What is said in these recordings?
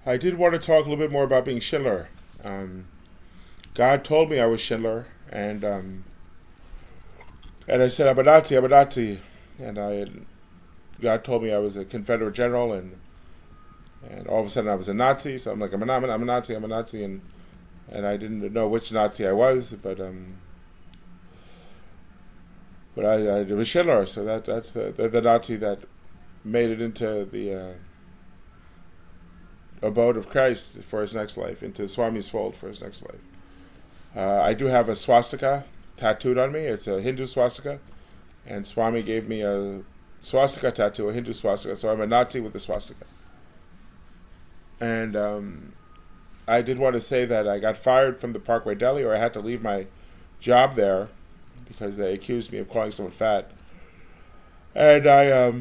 I did want to talk a little bit more about being Schindler. Um, God told me I was Schindler, and I said I'm a Nazi, I'm a Nazi, and God told me I was a Confederate general, and all of a sudden I was a Nazi. So I'm like I'm a Nazi, I'm a Nazi, and I didn't know which Nazi I was, but I was Schindler, so that's the Nazi that made it into the abode of Christ for his next life, into Swami's fold for his next life. I do have a swastika tattooed on me. It's a Hindu swastika, and Swami gave me a swastika tattoo, a Hindu swastika, so I'm a Nazi with the swastika. And I did want to say that I got fired from the Parkway Deli, or I had to leave my job there because they accused me of calling someone fat. And I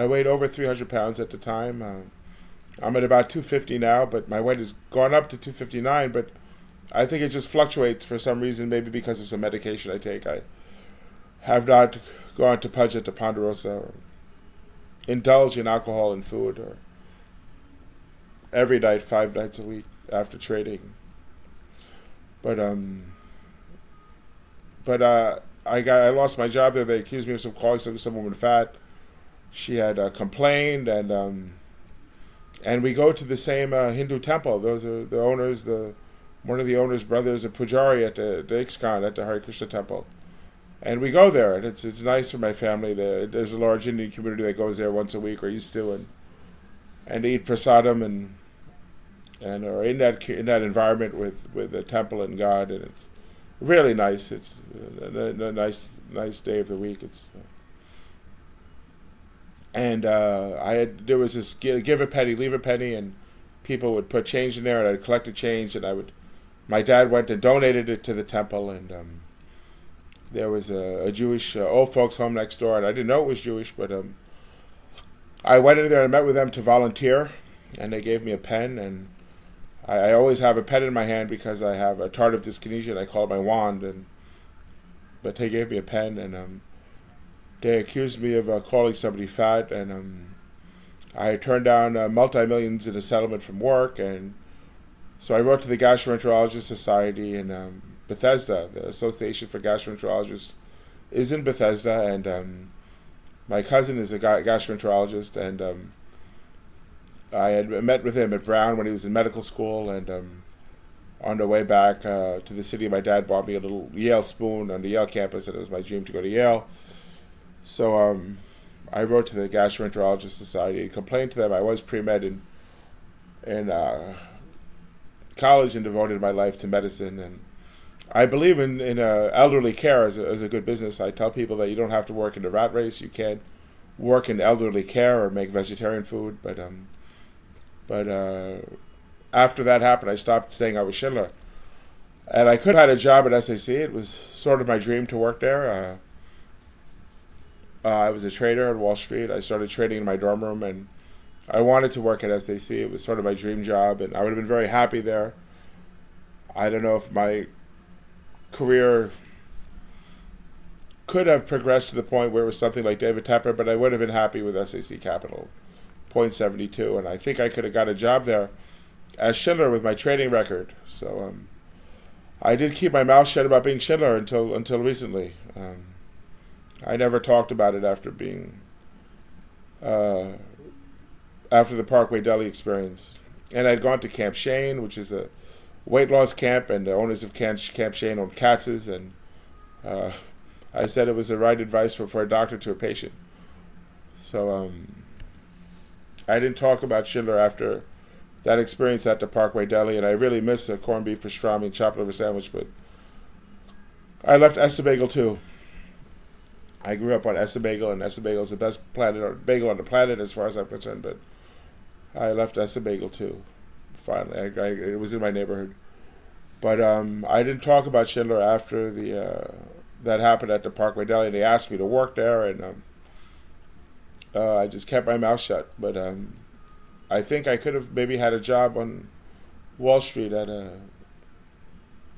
weighed over 300 pounds at the time. I'm at about 250 now, but my weight has gone up to 259, but I think it just fluctuates for some reason, maybe because of some medication I take. I have not gone to Pudge at the Ponderosa or indulge in alcohol and food or every night, 5 nights a week after trading. But I lost my job there. They accused me of calling some woman fat. She had complained, and we go to the same Hindu temple. Those are the owners. One of the owners' brothers, a pujari at the ISKCON at the Hare Krishna temple, and we go there, and it's nice for my family. There's a large Indian community that goes there once a week, or used to, and eat prasadam and are in that environment with the temple and God, and it's really nice. It's a nice day of the week. There was this give a penny, leave a penny, and people would put change in there, and I'd collect the change, and my dad went and donated it to the temple, and there was a Jewish old folks home next door, and I didn't know it was Jewish, but I went in there and met with them to volunteer, and they gave me a pen, and I always have a pen in my hand because I have a tardive dyskinesia, and I call it my wand, but they gave me a pen, and they accused me of calling somebody fat, and I turned down multi-millions in a settlement from work, and so I wrote to the Gastroenterologists Society in Bethesda. The Association for Gastroenterologists is in Bethesda, and my cousin is a gastroenterologist, and I had met with him at Brown when he was in medical school, and on the way back to the city, my dad bought me a little Yale spoon on the Yale campus, and it was my dream to go to Yale. So I wrote to the Gastroenterologist Society and complained to them. I was pre-med in college and devoted my life to medicine, and I believe in elderly care as a good business. I tell people that you don't have to work in the rat race. You can work in elderly care or make vegetarian food, but after that happened, I stopped saying I was Schindler, and I could have had a job at SAC. It was sort of my dream to work there. I was a trader at Wall Street. I started trading in my dorm room, and I wanted to work at SAC. It was sort of my dream job, and I would have been very happy there. I don't know if my career could have progressed to the point where it was something like David Tepper, but I would have been happy with SAC Capital, .72, and I think I could have got a job there as Schindler with my trading record. So I did keep my mouth shut about being Schindler until recently. I never talked about it after the Parkway Deli experience. And I'd gone to Camp Shane, which is a weight loss camp, and the owners of Camp Shane owned Katz's, and I said it was the right advice for a doctor to a patient. So I didn't talk about Schindler after that experience at the Parkway Deli, and I really miss a corned beef pastrami and chopped liver sandwich, but I left Essa Bagel too. I grew up on Essa Bagel, and Essa Bagel is the best bagel on the planet as far as I'm concerned, but I left Essa Bagel too. Finally, it was in my neighborhood. But I didn't talk about Schindler after that happened at the Parkway Deli. They asked me to work there, and I just kept my mouth shut. But I think I could have maybe had a job on Wall Street at a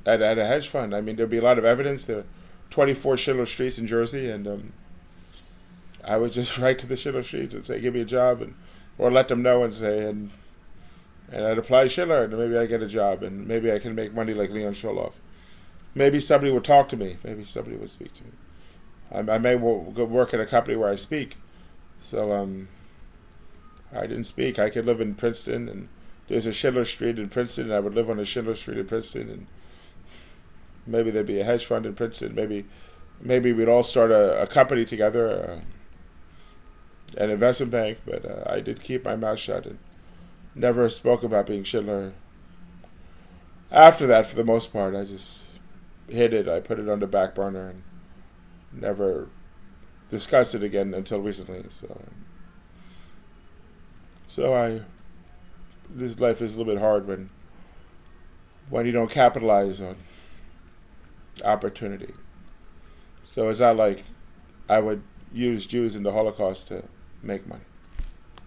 hedge fund. I mean, there'd be a lot of evidence. There 24 Schindler Streets in Jersey, and I would just write to the Schindler Streets and say, give me a job, or let them know and say, and And I'd apply to Schindler, and maybe I get a job, and maybe I can make money like Leon Sholoff. Maybe somebody would talk to me. Maybe somebody would speak to me. I may go work at a company where I speak. So I didn't speak. I could live in Princeton, and there's a Schindler Street in Princeton, and I would live on a Schindler Street in Princeton, and maybe there'd be a hedge fund in Princeton. Maybe we'd all start a company together, an investment bank. But I did keep my mouth shut and never spoke about being Schindler. After that, for the most part, I just hid it. I put it on the back burner and never discussed it again until recently. So this life is a little bit hard when you don't capitalize on opportunity. So it's not like I would use Jews in the Holocaust to make money.